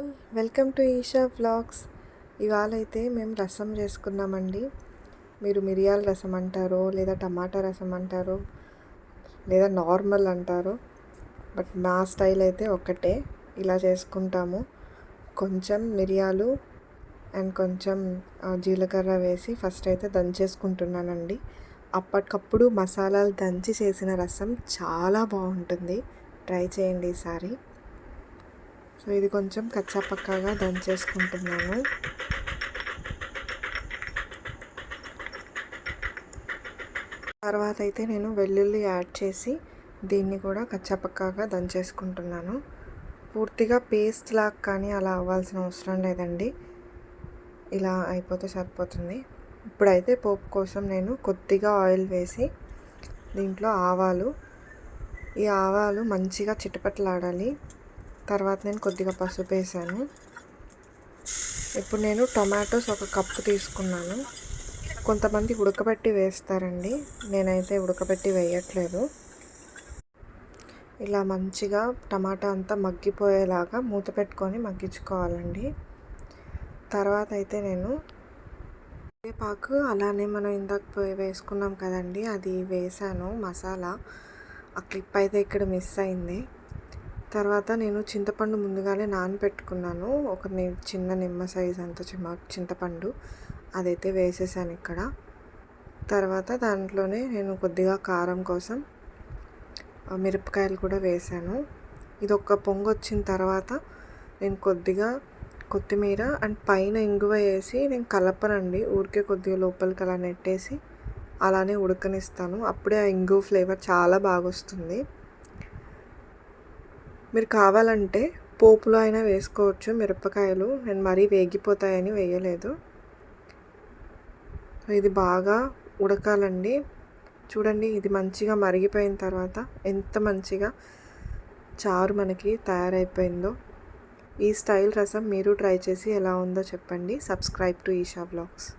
All welcome to Esha vlogs. ఇవాళ అయితే మేము రసం చేసుకున్నామండి. మీరు మిరియాల రసం అంటారో లేదా టమాటా రసం అంటారో లేదా నార్మల్ అంటారో, బట్ నా స్టైల్ అయితే ఒక్కటే. ఇలా చేసుకుంటాము. కొంచెం మిరియాలు అండ్ కొంచెం జీలకర్ర వేసి ఫస్ట్ అయితే దంచేసుకుంటున్నానండి. అప్పటికప్పుడు మసాలాలు దంచి చేసిన రసం చాలా బాగుంటుంది. ట్రై చేయండి ఈసారి. సో ఇది కొంచెం కచ్చాపక్కాగా దంచేసుకుంటున్నాను. తర్వాత అయితే నేను వెల్లుల్లి యాడ్ చేసి దీన్ని కూడా కచ్చాపక్కాగా దంచేసుకుంటున్నాను. పూర్తిగా పేస్ట్ లాగా కానీ అలా అవ్వాల్సిన అవసరం లేదండి. ఇలా అయిపోతే సరిపోతుంది. ఇప్పుడైతే పోపు కోసం నేను కొద్దిగా ఆయిల్ వేసి దీంట్లో ఈ ఆవాలు మంచిగా చిటపటలాడాలి. తర్వాత నేను కొద్దిగా పసుపు వేసాను. ఇప్పుడు నేను టొమాటోస్ ఒక కప్పు తీసుకున్నాను. కొంతమంది ఉడకబెట్టి వేస్తారండి, నేనైతే ఉడకబెట్టి వేయట్లేదు. ఇలా మంచిగా టమాటా అంతా మగ్గిపోయేలాగా మూత పెట్టుకొని మగ్గించుకోవాలండి. తర్వాత అయితే నేను కరివేపాకు అలానే మనం ఇందాక వేసుకున్నాం కదండి, అది వేసాను మసాలా. ఆ క్లిప్ అయితే ఇక్కడ మిస్ అయింది. తర్వాత నేను చింతపండు ముందుగానే నానబెట్టుకున్నాను. ఒక చిన్న నిమ్మ సైజ్ అంత చింతపండు అదైతే వేసేసాను ఇక్కడ. తర్వాత దాంట్లోనే నేను కొద్దిగా కారం కోసం మిరపకాయలు కూడా వేసాను. ఇది ఒక పొంగు వచ్చిన తర్వాత నేను కొద్దిగా కొత్తిమీర అండ్ పైన ఇంగువ వేసి నేను కలపనండి, ఊరికే కొద్దిగా లోపలికి అలా నెట్టేసి అలానే ఉడకనిస్తాను. అప్పుడే ఆ ఇంగువ ఫ్లేవర్ చాలా బాగా వస్తుంది. మీరు కావాలంటే పోపులో అయినా వేసుకోవచ్చు మిరపకాయలు. నేను మరీ వేగిపోతాయని వేయలేదు. ఇది బాగా ఉడకాలండి. చూడండి, ఇది మంచిగా మరిగిపోయిన తర్వాత ఎంత మంచిగా చారు మనకి తయారైపోయిందో. ఈ స్టైల్ రసం మీరు ట్రై చేసి ఎలా ఉందో చెప్పండి. Subscribe to Esha vlogs.